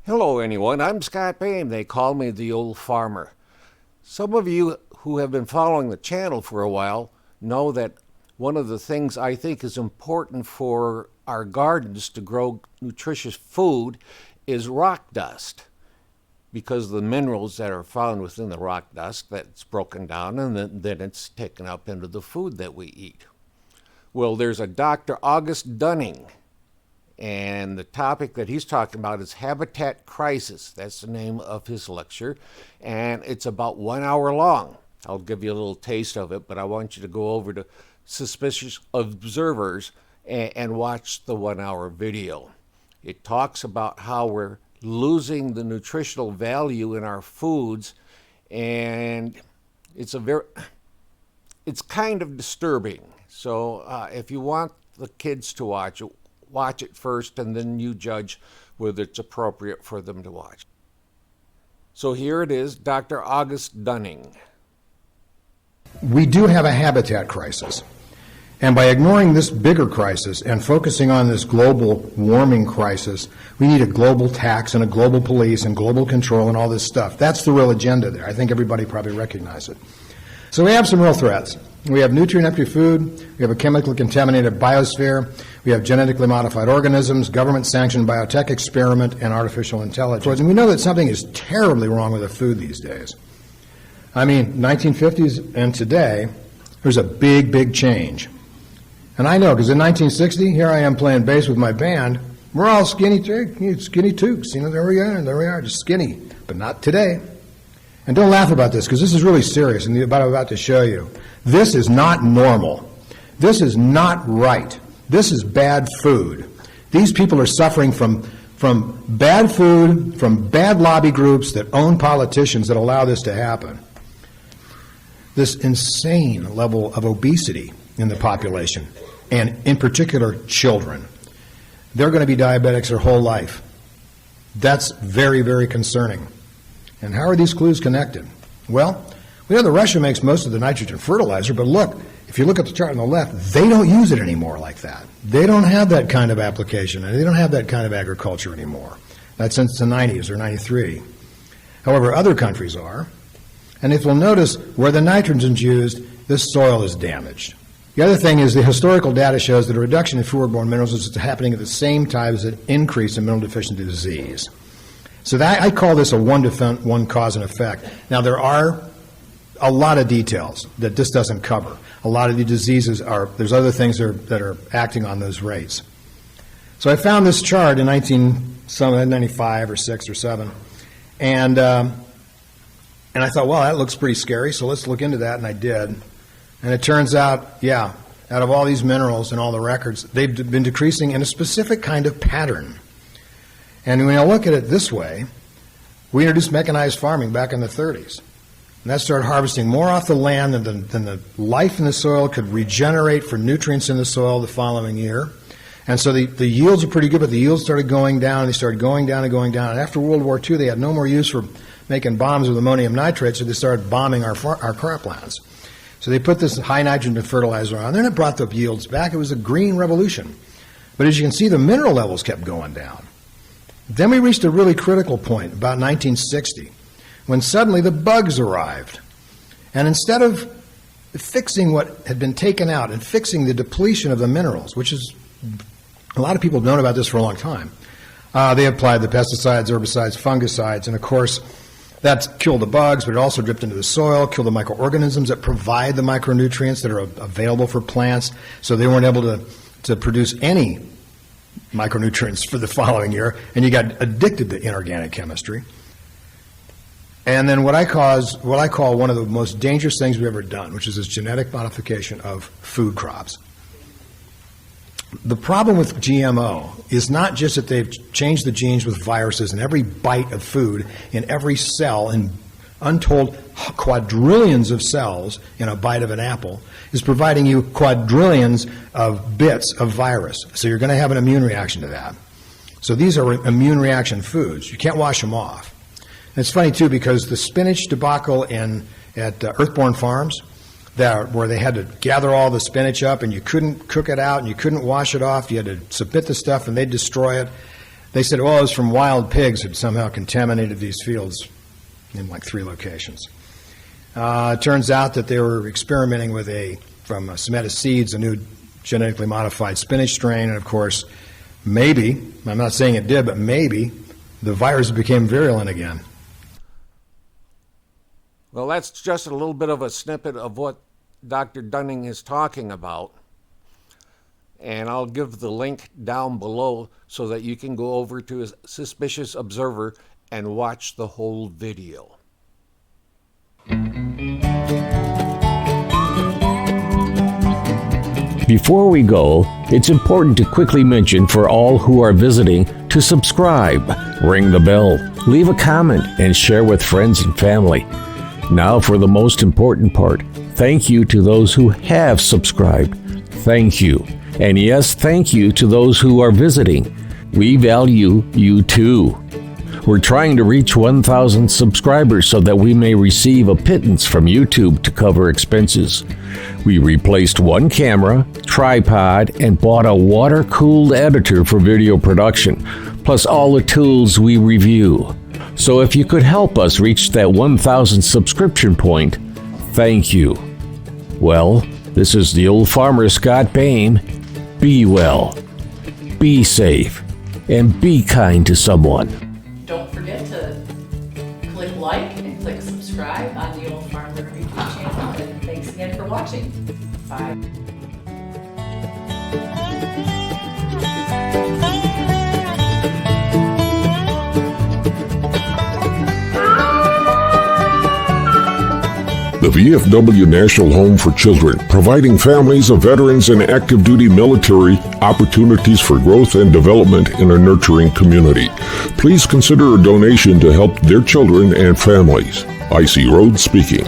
Hello, anyone. I'm Scott Payne. They call me the old farmer. Some of you who have been following the channel for a while know that one of the things I think is important for our gardens to grow nutritious food is rock dust, because of the minerals that are found within the rock dust that's broken down and then it's taken up into the food that we eat. Well, there's a Dr. August Dunning, and the topic that he's talking about is habitat crisis. That's the name of his lecture, and it's about 1 hour long. I'll give you a little taste of it, but I want you to go over to Suspicious Observers and watch the 1 hour video. It talks about how we're losing the nutritional value in our foods, and it's kind of disturbing. So if you want the kids to watch it first, and then you judge whether it's appropriate for them to watch. So here it is, Dr. August Dunning. We do have a habitat crisis. And by ignoring this bigger crisis and focusing on this global warming crisis, we need a global tax and a global police and global control and all this stuff. That's the real agenda there. I think everybody probably recognizes it. So we have some real threats. We have nutrient-empty food, we have a chemically contaminated biosphere, we have genetically modified organisms, government-sanctioned biotech experiment, and artificial intelligence. And we know that something is terribly wrong with the food these days. I mean, 1950s and today, there's a big, big change. And I know, because in 1960, here I am playing bass with my band, we're all skinny tooks, there we are, just skinny, but not today. And don't laugh about this, because this is really serious, and what I'm about to show you. This is not normal. This is not right. This is bad food. These people are suffering from bad food, from bad lobby groups that own politicians that allow this to happen. This insane level of obesity in the population, and in particular children. They're going to be diabetics their whole life. That's very, very concerning. And how are these clues connected? Well, we know that Russia makes most of the nitrogen fertilizer, but look, if you look at the chart on the left, they don't use it anymore like that. They don't have that kind of application, and they don't have that kind of agriculture anymore. That's since the 90s or 93. However, other countries are. And if you'll notice, where the nitrogen's used, this soil is damaged. The other thing is the historical data shows that a reduction in foodborne minerals is happening at the same time as an increase in mineral deficiency disease. So I call this a one cause and effect. Now, there are a lot of details that this doesn't cover. A lot of the diseases there's other things that are acting on those rates. So I found this chart in 1995 or 6 or 7, and I thought, well, that looks pretty scary, so let's look into that, and I did. And it turns out, yeah, out of all these minerals and all the records, they've been decreasing in a specific kind of pattern. And when I look at it this way, we introduced mechanized farming back in the 30s. And that started harvesting more off the land than the life in the soil could regenerate for nutrients in the soil the following year. And so the yields are pretty good, but the yields started going down, and they started going down and going down. And after World War II, they had no more use for making bombs with ammonium nitrate, so they started bombing our croplands. So they put this high nitrogen fertilizer on there, and it brought the yields back. It was a green revolution. But as you can see, the mineral levels kept going down. Then we reached a really critical point, about 1960, when suddenly the bugs arrived. And instead of fixing what had been taken out and fixing the depletion of the minerals, which is, a lot of people have known about this for a long time, they applied the pesticides, herbicides, fungicides, and of course, that's killed the bugs, but it also dripped into the soil, killed the microorganisms that provide the micronutrients that are available for plants, so they weren't able to produce any micronutrients for the following year, and you got addicted to inorganic chemistry. And then what I call one of the most dangerous things we've ever done, which is this genetic modification of food crops. The problem with GMO is not just that they've changed the genes with viruses in every bite of food, in every cell, in untold quadrillions of cells in a bite of an apple, is providing you quadrillions of bits of virus. So you're going to have an immune reaction to that. So these are immune reaction foods. You can't wash them off. And it's funny, too, because the spinach debacle at Earthborn Farms, where they had to gather all the spinach up and you couldn't cook it out and you couldn't wash it off, you had to submit the stuff and they'd destroy it. They said, well, it was from wild pigs had somehow contaminated these fields in like 3 locations. It turns out that they were experimenting with from Semeta seeds, a new genetically modified spinach strain, and of course, maybe, I'm not saying it did, but maybe the virus became virulent again. Well, that's just a little bit of a snippet of what Dr. Dunning is talking about. And I'll give the link down below so that you can go over to Suspicious Observer and watch the whole video. Before we go, it's important to quickly mention for all who are visiting to subscribe, ring the bell, leave a comment, and share with friends and family. Now for the most important part. Thank you to those who have subscribed. Thank you. And yes, thank you to those who are visiting. We value you too. We're trying to reach 1,000 subscribers so that we may receive a pittance from YouTube to cover expenses. We replaced 1 camera, tripod, and bought a water-cooled editor for video production, plus all the tools we review. So if you could help us reach that 1,000 subscription point, thank you. Well, this is the old farmer Scott Boehm. Be well, be safe, and be kind to someone. Don't forget to click like and click subscribe on the Old Farmer YouTube channel. And thanks again for watching. Bye. The VFW National Home for Children, providing families of veterans and active duty military opportunities for growth and development in a nurturing community. Please consider a donation to help their children and families. I.C. Rhodes speaking.